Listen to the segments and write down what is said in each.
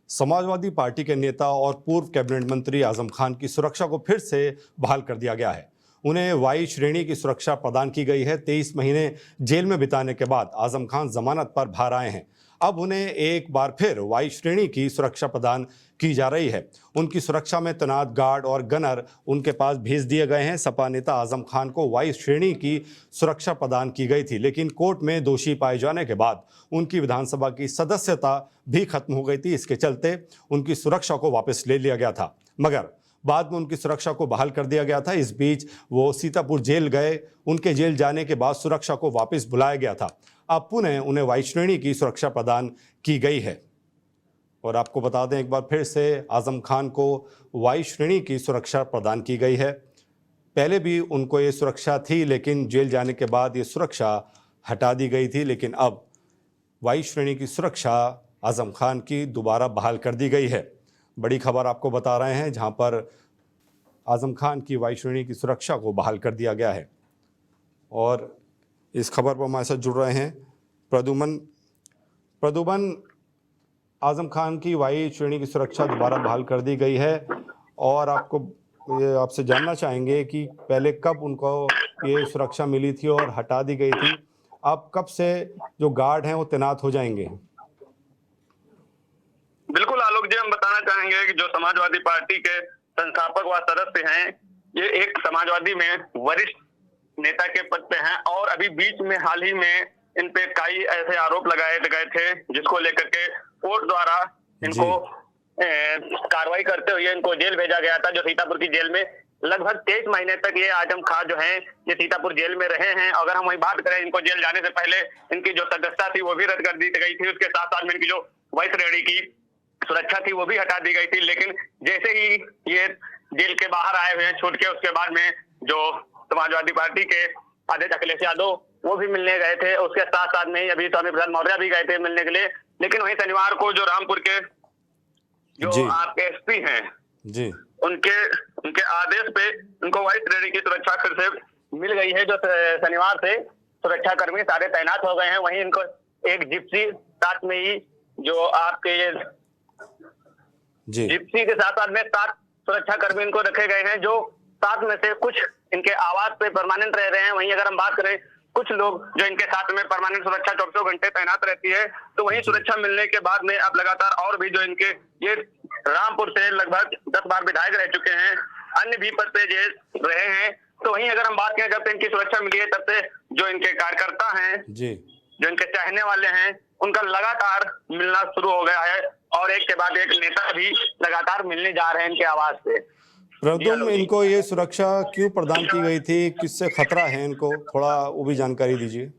Samajwadi party के नेता और पूर्व कैबिनेट मंत्री आजम खान की सुरक्षा को फिर से बहाल कर दिया गया है। उन्हें वाई श्रेणी की सुरक्षा प्रदान की गई है। 23 महीने जेल में बिताने के बाद आजम खान जमानत पर बाहर आए हैं। अब उन्हें एक बार फिर वाई श्रेणी की सुरक्षा प्रदान की जा रही है। उनकी सुरक्षा में तैनात गार्ड और गनर उनके पास भेज दिए गए हैं। सपा नेता आजम खान को वाई श्रेणी की सुरक्षा प्रदान की गई थी, लेकिन कोर्ट में दोषी पाए जाने के बाद उनकी विधानसभा की सदस्यता भी खत्म हो गई थी। इसके चलते उनकी सुरक्षा को वापस ले लिया गया था, मगर बाद में उनकी सुरक्षा को बहाल कर दिया गया था। इस बीच वो सीतापुर जेल गए। उनके जेल जाने के बाद सुरक्षा को वापस बुलाया गया था। अब पुनः उन्हें वाई श्रेणी की सुरक्षा प्रदान की गई है। और आपको बता दें एक बार फिर से, आजम खान को वाई श्रेणी की सुरक्षा प्रदान की गई है। पहले भी उनको ये सुरक्षा थी, लेकिन जेल जाने के बाद ये सुरक्षा हटा दी गई थी। लेकिन अब वाई श्रेणी की सुरक्षा आजम खान की दोबारा बहाल कर दी गई है। बड़ी खबर आपको बता रहे हैं, जहां पर आजम खान की वाई श्रेणी की सुरक्षा को बहाल कर दिया गया है। और इस खबर पर हमारे साथ जुड़ रहे हैं प्रदुमन। आजम खान की वाई श्रेणी की सुरक्षा दोबारा बहाल कर दी गई है, और आपसे जानना चाहेंगे कि पहले कब उनको ये सुरक्षा मिली थी और हटा दी गई थी। अब कब से जो गार्ड हैं वो तैनात हो जाएंगे? बिल्कुल आलोक जी, हम बताना चाहेंगे कि जो समाजवादी पार्टी के संस्थापक व सदस्य हैं, ये एक समाजवादी में वरिष्ठ नेता के पद पे हैं, और अभी बीच में हाल ही में इन पे कई ऐसे आरोप लगाए गए थे जिसको लेकर के कोर्ट द्वारा इनको कार्रवाई करते हुए इनको जेल भेजा गया था। जो सीतापुर की जेल में लगभग 23 महीने तक ये आजम खान जो हैं ये सीतापुर जेल में रहे हैं। अगर हम वही बात करें, इनको जेल जाने से पहले इनकी जो सदस्यता थी वो भी रद्द कर दी गई थी। उसके साथ साथ में इनकी जो वाई श्रेणी की सुरक्षा थी वो भी हटा दी गई थी। लेकिन जैसे ही ये जेल के बाहर आए हुए हैं छूट के, उसके बाद में जो समाजवादी पार्टी के अध्यक्ष अखिलेश यादव वो भी मिलने गए थे। उसके साथ साथ में अभी स्वामी प्रसाद मौर्य भी गए थे मिलने के लिए। लेकिन वही शनिवार को जो रामपुर के जो आपके एसपी हैं जी, उनके आदेश पे उनको वाई श्रेणी की सुरक्षा फिर से मिल गई है। जो शनिवार से सुरक्षा कर्मी सारे तैनात हो गए हैं। वहीं इनको एक जिप्सी साथ में ही जो आपके ये जिप्सी के साथ साथ में 7 सुरक्षा कर्मी इनको रखे गए हैं, जो 7 में से कुछ इनके आवास पे परमानेंट रह रहे हैं। वहीं अगर हम बात करें कुछ लोग जो इनके साथ में परमानेंट सुरक्षा 24 घंटे तैनात रहती है, तो वहीं सुरक्षा मिलने के बाद में अब लगातार और भी जो इनके ये रामपुर से लगभग 10 बार विधायक रह चुके हैं, अन्य भी पद पे जेल रहे हैं। तो वहीं अगर हम बात करें, जब से इनकी सुरक्षा मिली है तब से जो इनके कार्यकर्ता हैं जो इनके चाहने वाले हैं, उनका लगातार मिलना शुरू हो गया है, और एक के बाद एक नेता भी लगातार मिलने जा रहे हैं इनके आवाज से। प्रदुम, इनको ये सुरक्षा क्यों प्रदान की गई थी? किससे खतरा है इनको? थोड़ा वो भी जानकारी दीजिए।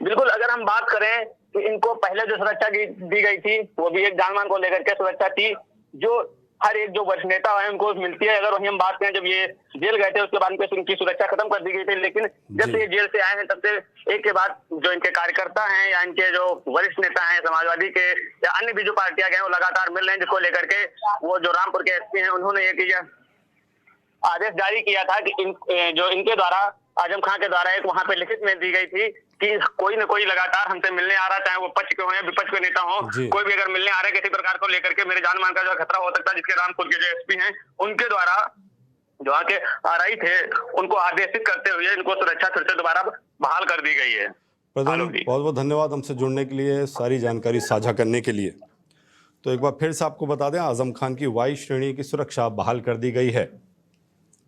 बिल्कुल, अगर हम बात करें तो इनको पहले जो सुरक्षा दी गई थी वो भी एक जानमान को लेकर के सुरक्षा थी, जो हर एक जो वरिष्ठ नेता है उनको मिलती है। अगर वहीं हम बात करें, जब ये जेल गए थे उसके बाद उनकी सुरक्षा खत्म कर दी गई थी। लेकिन जब से ये जेल से आए हैं तब से एक के बाद जो इनके कार्यकर्ता हैं या इनके जो वरिष्ठ नेता हैं समाजवादी के या अन्य भी जो पार्टियां गए वो लगातार मिल रहे हैं, जिसको लेकर के वो जो रामपुर के एसपी हैं उन्होंने एक आदेश जारी किया था कि जो इनके द्वारा आजम खान के द्वारा एक वहां पे लिखित में दी गई थी कि कोई न कोई लगातार हमसे मिलने आ रहा, चाहे वो पक्ष के हो या विपक्ष के नेता हो, कोई भी अगर मिलने आ रहा है किसी प्रकार को लेकर के मेरे जान मान का जो खतरा हो सकता है, जिसके रामपुर के जो एसपी हैं उनके द्वारा जो आके आरआई थे उनको आदेशित करते हुए इनको सुरक्षा फिर से दोबारा बहाल कर दी गई है। बहुत बहुत धन्यवाद हमसे जुड़ने के लिए, सारी जानकारी साझा करने के लिए। तो एक बार फिर से आपको बता दें, आजम खान की वाई श्रेणी की सुरक्षा बहाल कर दी गई है।